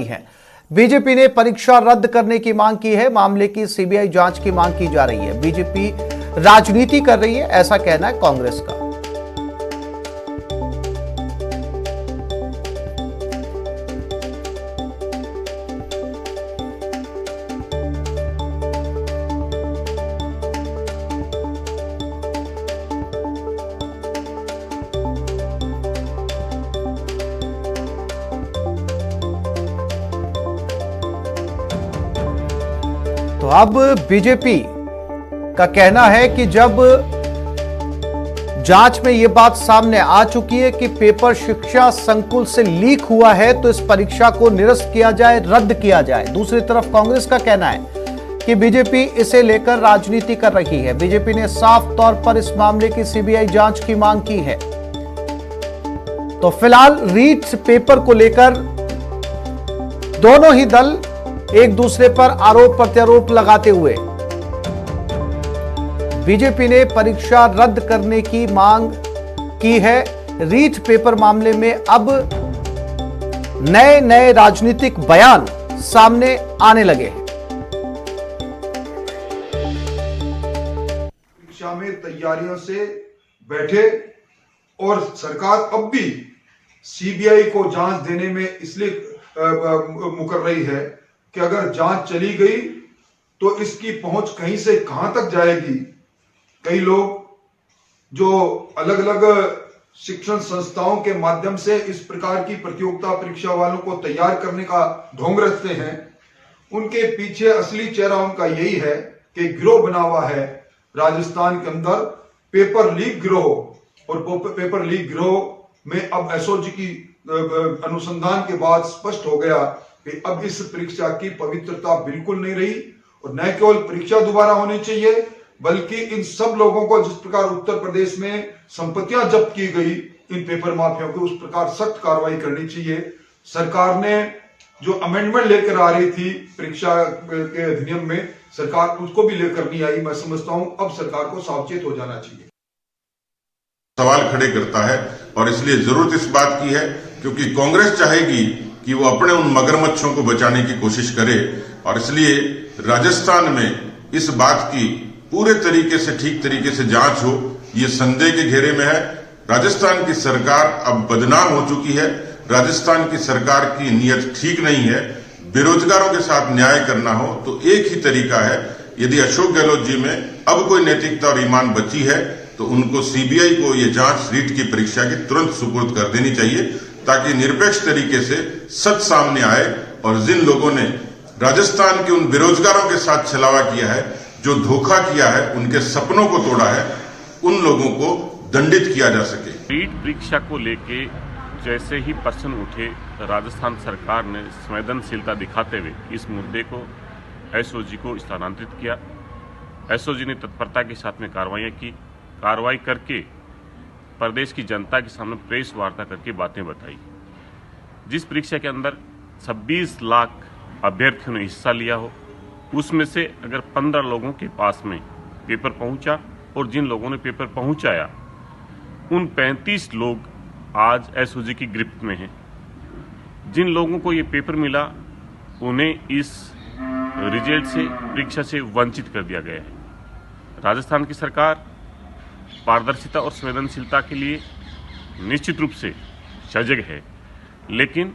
है। बीजेपी ने परीक्षा रद्द करने की मांग की है। मामले की सीबीआई जांच की मांग की जा रही है। बीजेपी राजनीति कर रही है, ऐसा कहना है कांग्रेस का। तो अब बीजेपी का कहना है कि जब जांच में यह बात सामने आ चुकी है कि पेपर शिक्षा संकुल से लीक हुआ है तो इस परीक्षा को निरस्त किया जाए, रद्द किया जाए। दूसरी तरफ कांग्रेस का कहना है कि बीजेपी इसे लेकर राजनीति कर रही है। बीजेपी ने साफ तौर पर इस मामले की सीबीआई जांच की मांग की है। तो फिलहाल रीट पेपर को लेकर दोनों ही दल एक दूसरे पर आरोप प्रत्यारोप लगाते हुए बीजेपी ने परीक्षा रद्द करने की मांग की है। रीट पेपर मामले में अब नए नए राजनीतिक बयान सामने आने लगे हैं। परीक्षा में तैयारियों से बैठे और सरकार अब भी सीबीआई को जांच देने में इसलिए मुकर रही है कि अगर जांच चली गई तो इसकी पहुंच कहीं से कहां तक जाएगी। कई लोग जो अलग अलग शिक्षण संस्थाओं के माध्यम से इस प्रकार की प्रतियोगिता परीक्षा वालों को तैयार करने का ढोंग रचते हैं, उनके पीछे असली चेहरा उनका यही है कि गिरोह बना हुआ है राजस्थान के अंदर पेपर लीक गिरोह। और पेपर लीक गिरोह में अब एसओजी की अनुसंधान के बाद स्पष्ट हो गया कि अब इस परीक्षा की पवित्रता बिल्कुल नहीं रही और न केवल परीक्षा दोबारा होनी चाहिए बल्कि इन सब लोगों को जिस प्रकार उत्तर प्रदेश में संपत्तियां जब्त की गई इन पेपर माफियाओं की, उस प्रकार सख्त कार्रवाई करनी चाहिए। सरकार ने जो अमेंडमेंट लेकर आ रही थी परीक्षा के अधिनियम में, सरकार उसको भी लेकर नहीं आई। मैं समझता हूं अब सरकार को सावचेत हो जाना चाहिए। सवाल खड़े करता है और इसलिए जरूरत इस बात की है क्योंकि कांग्रेस चाहेगी कि वो अपने उन मगरमच्छों को बचाने की कोशिश करे और इसलिए राजस्थान में इस बात की पूरे तरीके से ठीक तरीके से जांच हो, ये संदेह के घेरे में है। राजस्थान की सरकार अब बदनाम हो चुकी है। राजस्थान की सरकार की नीयत ठीक नहीं है। बेरोजगारों के साथ न्याय करना हो तो एक ही तरीका है, यदि अशोक गहलोत जी में अब कोई नैतिकता और ईमान बची है तो उनको सीबीआई को ये जांच रीट की परीक्षा की तुरंत सुपुर्द कर देनी चाहिए ताकि निरपेक्ष तरीके से सच सामने आए और जिन लोगों ने राजस्थान के उन बेरोजगारों के साथ छलावा किया है, जो धोखा किया है, उनके सपनों को तोड़ा है, उन लोगों को दंडित किया जा सके। रीट परीक्षा को लेके जैसे ही प्रश्न उठे, राजस्थान सरकार ने संवेदनशीलता दिखाते हुए इस मुद्दे को एसओजी को स्थानांतरित किया। एसओजी ने तत्परता के साथ में कार्रवाई करके प्रदेश की जनता के सामने प्रेस वार्ता करके बातें बताई। जिस परीक्षा के अंदर 26 लाख अभ्यर्थियों ने हिस्सा लिया हो, उसमें से अगर 15 लोगों के पास में पेपर पहुंचा और जिन लोगों ने पेपर पहुंचाया उन 35 लोग आज एसओजी की गिरफ्त में हैं। जिन लोगों को ये पेपर मिला उन्हें इस रिजल्ट से, परीक्षा से वंचित कर दिया गया है। राजस्थान की सरकार पारदर्शिता और संवेदनशीलता के लिए निश्चित रूप से सजग है, लेकिन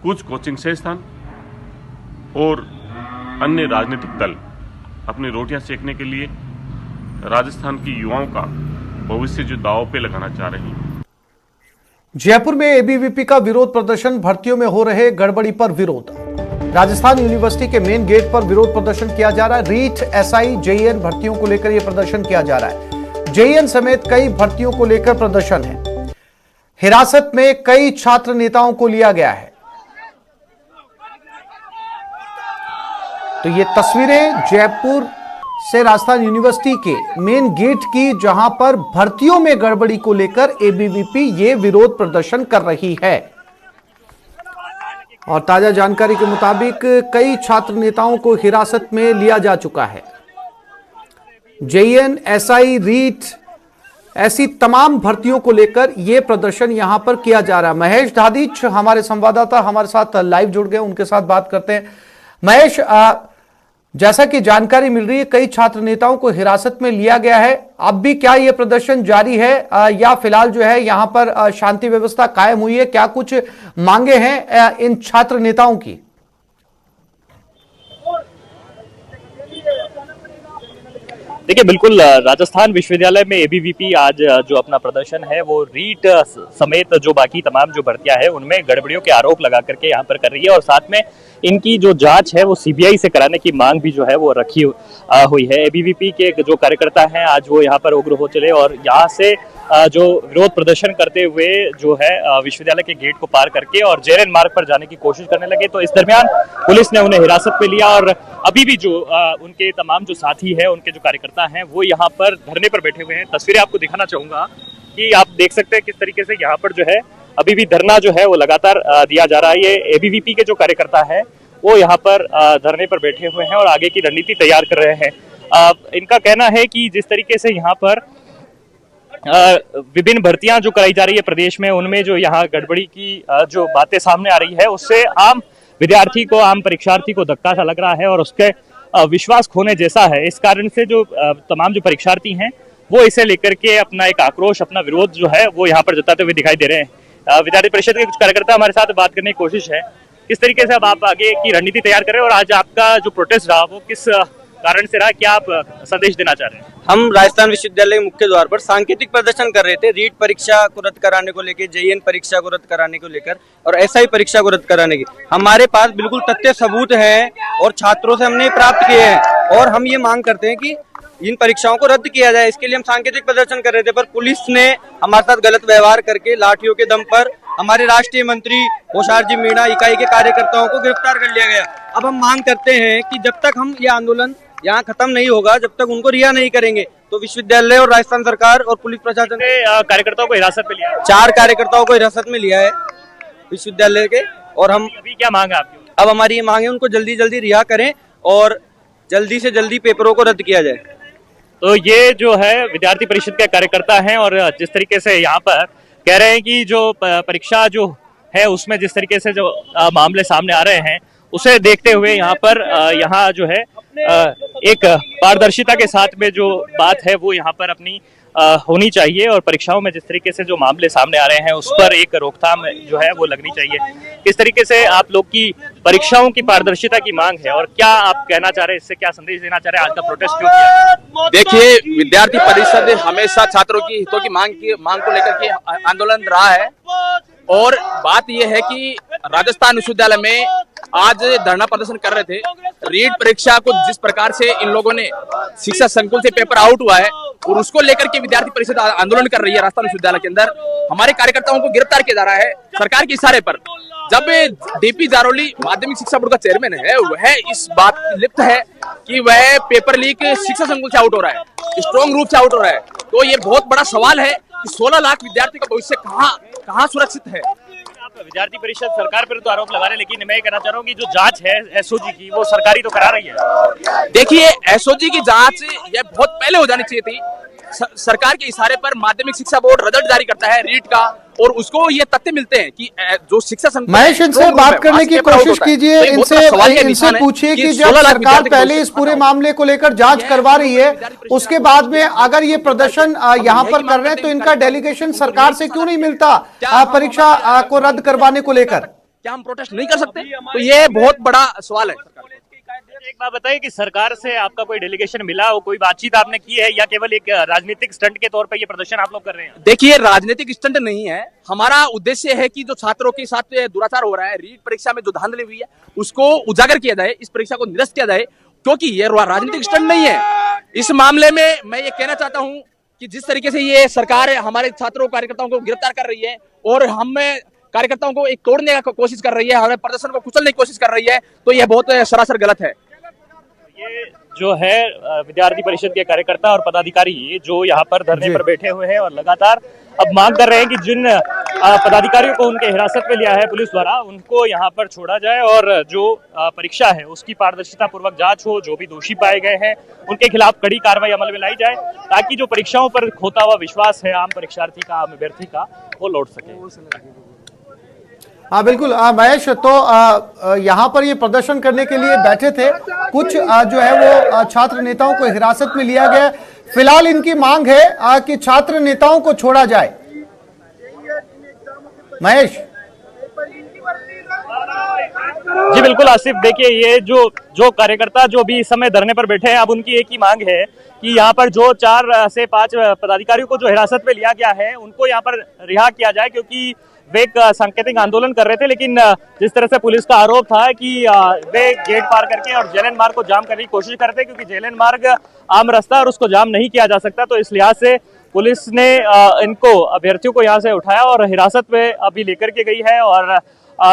कुछ कोचिंग संस्थान और अन्य राजनीतिक दल अपनी रोटियां सेकने के लिए राजस्थान की युवाओं का भविष्य जो दांव पे लगाना चाह रहे हैं। जयपुर में एबीवीपी का विरोध प्रदर्शन, भर्तियों में हो रहे गड़बड़ी पर विरोध। राजस्थान यूनिवर्सिटी के मेन गेट पर विरोध प्रदर्शन किया जा रहा है। रीट, एसआई, जेईएन भर्तियों को लेकर यह प्रदर्शन किया जा रहा है। जेईएन समेत कई भर्तियों को लेकर प्रदर्शन है। हिरासत में कई छात्र नेताओं को लिया गया है। तो ये तस्वीरें जयपुर से राजस्थान यूनिवर्सिटी के मेन गेट की, जहां पर भर्तियों में गड़बड़ी को लेकर एबीवीपी ये विरोध प्रदर्शन कर रही है। और ताजा जानकारी के मुताबिक कई छात्र नेताओं को हिरासत में लिया जा चुका है। जेईएन, एसआई, रीट ऐसी तमाम भर्तियों को लेकर यह प्रदर्शन यहां पर किया जा रहा है। महेश धादीच हमारे संवाददाता हमारे साथ लाइव जुड़ गए, उनके साथ बात करते हैं। महेश, जैसा कि जानकारी मिल रही है कई छात्र नेताओं को हिरासत में लिया गया है, अब भी क्या यह प्रदर्शन जारी है या फिलहाल जो है यहां पर शांति व्यवस्था कायम हुई है? क्या कुछ मांगे हैं इन छात्र नेताओं की? देखिए, बिल्कुल राजस्थान विश्वविद्यालय में एबीवीपी आज जो अपना प्रदर्शन है वो रीट समेत जो बाकी तमाम जो भर्तियां हैं उनमें गड़बड़ियों के आरोप लगा करके यहाँ पर कर रही है और साथ में इनकी जो जांच है वो सीबीआई से कराने की मांग भी जो है वो रखी हुई है। एबीवीपी के जो कार्यकर्ता हैं आज वो यहाँ पर उग्र हो चले और यहाँ से जो विरोध प्रदर्शन करते हुए जो है विश्वविद्यालय के गेट को पार करके और जेएलएन मार्ग पर जाने की कोशिश करने लगे। तो इस दरमियान पुलिस ने उन्हें हिरासत में लिया और अभी भी जो उनके तमाम जो साथी हैं, उनके जो कार्यकर्ता हैं वो यहाँ पर धरने पर बैठे हुए हैं। तस्वीरें आपको दिखाना चाहूंगा कि आप देख सकते हैं किस तरीके से यहाँ पर जो है अभी भी धरना जो है वो लगातार दिया जा रहा है। ये एबीवीपी के जो कार्यकर्ता है वो यहाँ पर धरने पर बैठे हुए हैं और आगे की रणनीति तैयार कर रहे हैं। इनका कहना है कि जिस तरीके से यहाँ पर विभिन्न भर्तियां जो कराई जा रही है प्रदेश में, उनमें जो यहाँ गड़बड़ी की जो बातें सामने आ रही है उससे आम विद्यार्थी को, आम परीक्षार्थी को धक्का सा लग रहा है और उसके विश्वास खोने जैसा है। इस कारण से जो तमाम जो परीक्षार्थी हैं वो इसे लेकर के अपना एक आक्रोश, अपना विरोध जो है वो यहाँ पर जताते हुए दिखाई दे रहे हैं। विद्यार्थी परिषद के कुछ कार्यकर्ता हमारे साथ बात करने की कोशिश है। किस तरीके से अब आप आगे की रणनीति तैयार कर रहे हैं और आज आपका जो प्रोटेस्ट रहा वो किस कारण से रहा, क्या आप संदेश देना चाह रहे हैं? हम राजस्थान विश्वविद्यालय के मुख्य द्वार पर सांकेतिक प्रदर्शन कर रहे थे, रीट परीक्षा को रद्द कराने को लेकर, जेईएन परीक्षा को रद्द कराने को लेकर और एसआई परीक्षा को रद्द कराने की हमारे पास बिल्कुल तथ्य सबूत है और छात्रों से हमने प्राप्त किए हैं और हम ये मांग करते हैं कि इन परीक्षाओं को रद्द किया जाए। इसके लिए हम सांकेतिक प्रदर्शन कर रहे थे पर पुलिस ने हमारे साथ गलत व्यवहार करके लाठियों के दम पर हमारे राष्ट्रीय मंत्री होशियार जी मीणा इकाई के कार्यकर्ताओं को गिरफ्तार कर लिया गया। अब हम मांग करते हैं कि जब तक हम ये आंदोलन यहाँ खत्म नहीं होगा, जब तक उनको रिहा नहीं करेंगे, तो विश्वविद्यालय और राजस्थान सरकार और पुलिस प्रशासन ने कार्यकर्ताओं को हिरासत में लिया, 4 कार्यकर्ताओं को हिरासत में लिया है विश्वविद्यालय के। और हम अभी क्या मांग है आपकी? अब हमारी ये मांग है उनको जल्दी जल्दी रिहा करें और जल्दी से जल्दी पेपरों को रद्द किया जाए। तो ये जो है विद्यार्थी परिषद के कार्यकर्ता हैं और जिस तरीके से यहाँ पर कह रहे हैं कि जो परीक्षा जो है उसमें जिस तरीके से जो मामले सामने आ रहे हैं उसे देखते हुए यहाँ पर यहाँ जो है एक पारदर्शिता के साथ में जो बात है वो यहाँ पर अपनी होनी चाहिए और परीक्षाओं में जिस तरीके से जो मामले सामने आ रहे हैं उस पर एक रोकथाम जो है वो लगनी चाहिए। किस तरीके से आप लोग की परीक्षाओं की पारदर्शिता की मांग है और क्या आप कहना चाह रहे हैं, इससे क्या संदेश देना चाह रहे हैं? आज का प्रोटेस्ट क्यों किया? देखिए, विद्यार्थी परिषद हमेशा छात्रों की हितों की मांग को लेकर के आंदोलन रहा है और बात यह है कि राजस्थान विश्वविद्यालय में आज धरना प्रदर्शन कर रहे थे। रीट परीक्षा को जिस प्रकार से इन लोगों ने शिक्षा संकुल से पेपर आउट हुआ है और उसको लेकर के विद्यार्थी परिषद आंदोलन कर रही है राजस्थान विश्वविद्यालय के अंदर। हमारे कार्यकर्ताओं को गिरफ्तार किया जा रहा है सरकार के इशारे पर। जब डीपी जारोली माध्यमिक शिक्षा बोर्ड का चेयरमैन है, वह इस बात की लिप्त है कि वह पेपर लीक शिक्षा संकुल से आउट हो रहा है, स्ट्रॉन्ग रूप से आउट हो रहा है, तो ये बहुत बड़ा सवाल है कि 16 लाख विद्यार्थी का भविष्य कहाँ सुरक्षित है। विद्यार्थी परिषद सरकार पर तो आरोप लगा रहे हैं, लेकिन मैं कहना चाह रहा हूँ कि जो जांच है एसओजी की वो सरकारी तो करा रही है। देखिए, एसओजी की जांच ये बहुत पहले हो जानी चाहिए थी। सरकार के इशारे पर माध्यमिक शिक्षा बोर्ड रिजल्ट जारी करता है रीट का और उसको ये तथ्य मिलते हैं कि जो शिक्षा संकुल महेश, इनसे बात करने की कोशिश कीजिए, इनसे पूछिए कि जब सरकार पहले इस पूरे मामले को लेकर जांच करवा रही है उसके बाद में अगर ये प्रदर्शन यहाँ पर कर रहे हैं तो इनका डेलीगेशन सरकार से क्यों नहीं मिलता परीक्षा को रद्द करवाने को लेकर? क्या हम प्रोटेस्ट नहीं कर सकते? तो ये बहुत बड़ा सवाल है। एक बात बताइए कि सरकार से आपका कोई डेलीगेशन मिला हो, कोई बातचीत आपने की है या केवल एक राजनीतिक स्टंट के तौर पर ये प्रदर्शन आप लोग कर रहे हैं? देखिए, राजनीतिक स्टंट नहीं है। हमारा उद्देश्य है कि जो छात्रों के साथ दुराचार हो रहा है, रीट परीक्षा में जो धांधली हुई है उसको उजागर किया जाए, इस परीक्षा को निरस्त किया जाए, क्योंकि ये राजनीतिक स्टंट नहीं है। इस मामले में मैं ये कहना चाहता हूँ कि जिस तरीके से ये सरकार हमारे छात्रों कार्यकर्ताओं को गिरफ्तार कर रही है और हमें कार्यकर्ताओं को एक तोड़ने का कोशिश कर रही है, हमें प्रदर्शन को कुचलने की कोशिश कर रही है, तो यह बहुत सरासर गलत है। ये जो है विद्यार्थी परिषद के कार्यकर्ता और पदाधिकारी जो यहाँ पर धरने पर बैठे हुए हैं और लगातार अब मांग कर रहे हैं कि जिन पदाधिकारियों को उनके हिरासत में लिया है पुलिस द्वारा, उनको यहाँ पर छोड़ा जाए और जो परीक्षा है उसकी पारदर्शिता पूर्वक जांच हो, जो भी दोषी पाए गए हैं उनके खिलाफ कड़ी कार्रवाई अमल में लाई जाए, ताकि जो परीक्षाओं पर खोता हुआ विश्वास है आम परीक्षार्थी का, आम अभ्यर्थी का, वो लौट सके। हाँ बिल्कुल महेश, तो यहाँ पर ये प्रदर्शन करने के लिए बैठे थे कुछ जो है वो छात्र नेताओं को हिरासत में लिया गया। फिलहाल इनकी मांग है कि छात्र नेताओं को छोड़ा जाए। महेश जी बिल्कुल आसिफ, देखिए ये जो कार्यकर्ता जो भी इस समय धरने पर बैठे हैं, अब उनकी एक ही मांग है कि यहाँ पर जो 4 से 5 पदाधिकारियों को जो हिरासत में लिया गया है उनको यहाँ पर रिहा किया जाए, क्योंकि वे एक सांकेतिक आंदोलन कर रहे थे। लेकिन जिस तरह से पुलिस का आरोप था कि वे गेट पार करके और जेएलएन मार्ग को जाम करने की कोशिश करते हैं, क्योंकि जेएलएन मार्ग आम रास्ता और उसको जाम नहीं किया जा सकता, तो इस लिहाज से पुलिस ने इनको अभ्यर्थियों को यहाँ से उठाया और हिरासत में अभी लेकर के गई है। और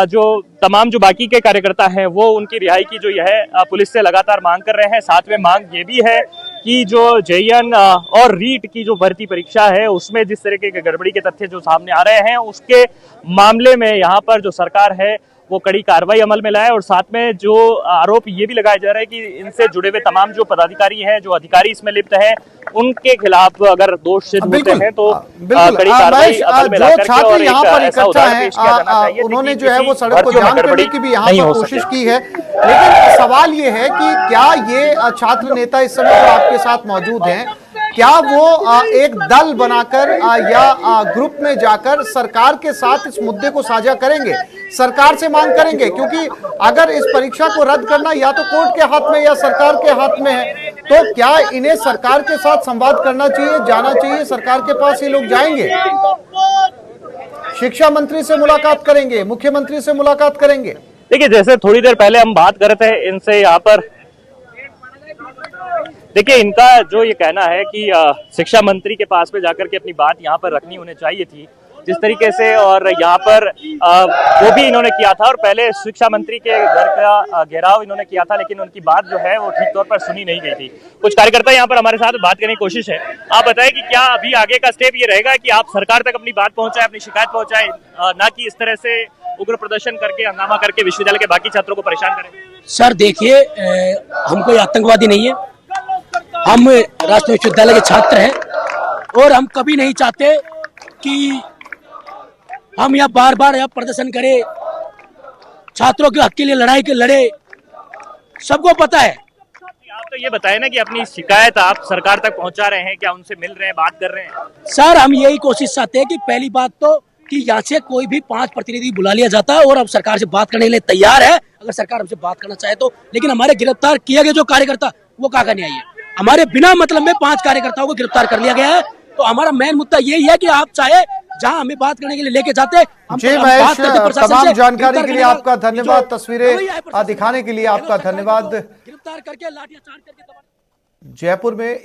जो तमाम जो बाकी के कार्यकर्ता हैं वो उनकी रिहाई की जो यह पुलिस से लगातार मांग कर रहे हैं। साथ में मांग ये भी है कि जो जेईएन और रीट की जो भर्ती परीक्षा है उसमें जिस तरीके के गड़बड़ी के तथ्य जो सामने आ रहे हैं, उसके मामले में यहाँ पर जो सरकार है वो कड़ी कार्रवाई अमल में लाए। और साथ में जो आरोप ये भी लगाए जा रहे हैं कि इनसे जुड़े हुए तमाम जो पदाधिकारी हैं, जो अधिकारी इसमें लिप्त हैं, उनके खिलाफ अगर दोष सिद्ध होते हैं तो कड़ी कार्रवाई अमल में ला करके और यहाँ पर ऐसा इकट्ठा उदाहरण पेश किया जाना चाहिए। उन्होंने जो है वो सड़क को जाम करने की भी यहाँ पर कोशिश की है। लेकिन सवाल ये है कि क्या ये छात्र नेता इस समय जो आपके साथ मौजूद हैं, क्या वो एक दल बनाकर या ग्रुप में जाकर सरकार के साथ इस मुद्दे को साझा करेंगे, सरकार से मांग करेंगे? क्योंकि अगर इस परीक्षा को रद्द करना या तो कोर्ट के हाथ में या सरकार के हाथ में है, तो क्या इन्हें सरकार के साथ संवाद करना चाहिए, जाना चाहिए सरकार के पास? ये लोग जाएंगे, शिक्षा मंत्री से मुलाकात करेंगे, मुख्यमंत्री से मुलाकात करेंगे। देखिए, जैसे थोड़ी देर पहले हम बात कर रहे थे इनसे यहाँ पर, देखिए इनका जो ये कहना है कि शिक्षा मंत्री के पास में जाकर के अपनी बात यहाँ पर रखनी होनी चाहिए थी जिस तरीके से, और यहाँ पर वो भी इन्होंने किया था और पहले शिक्षा मंत्री के घर का घेराव इन्होंने किया था, लेकिन उनकी बात जो है वो ठीक तौर पर सुनी नहीं गई थी। कुछ कार्यकर्ता यहाँ पर हमारे साथ बात करने की कोशिश है। आप बताएं कि क्या अभी आगे का स्टेप ये रहेगा कि आप सरकार तक अपनी बात पहुंचाएं, अपनी शिकायत पहुंचाएं, ना कि इस तरह से उग्र प्रदर्शन करके, हंगामा करके विश्वविद्यालय के बाकी छात्रों को परेशान करें? सर देखिए, हम कोई आतंकवादी नहीं है, हम राष्ट्रीय विश्वविद्यालय के छात्र हैं और हम कभी नहीं चाहते कि हम यहाँ बार बार यहाँ प्रदर्शन करें, छात्रों के हक के लिए लड़ाई के लड़े, सबको पता है। आप तो ये बताएं ना कि अपनी शिकायत आप सरकार तक पहुंचा रहे हैं, क्या उनसे मिल रहे हैं, बात कर रहे हैं? सर हम यही कोशिश चाहते हैं कि पहली बात तो कि यहाँ से कोई भी 5 प्रतिनिधि बुला लिया जाता है और अब सरकार से बात करने के लिए तैयार है, अगर सरकार हमसे बात करना चाहे तो। लेकिन हमारे गिरफ्तार किए गए जो कार्यकर्ता वो कहाँ नहीं आई है, हमारे बिना मतलब में 5 कार्यकर्ताओं को गिरफ्तार कर लिया गया है। तो हमारा मेन मुद्दा यही है कि आप चाहे जहां हमें बात करने के लिए लेके जाते, जी महेश, तमाम जानकारी के लिए आपका धन्यवाद, तस्वीरें दिखाने के लिए आपका धन्यवाद। गिरफ्तार करके लाठियां चार्ज करके जयपुर में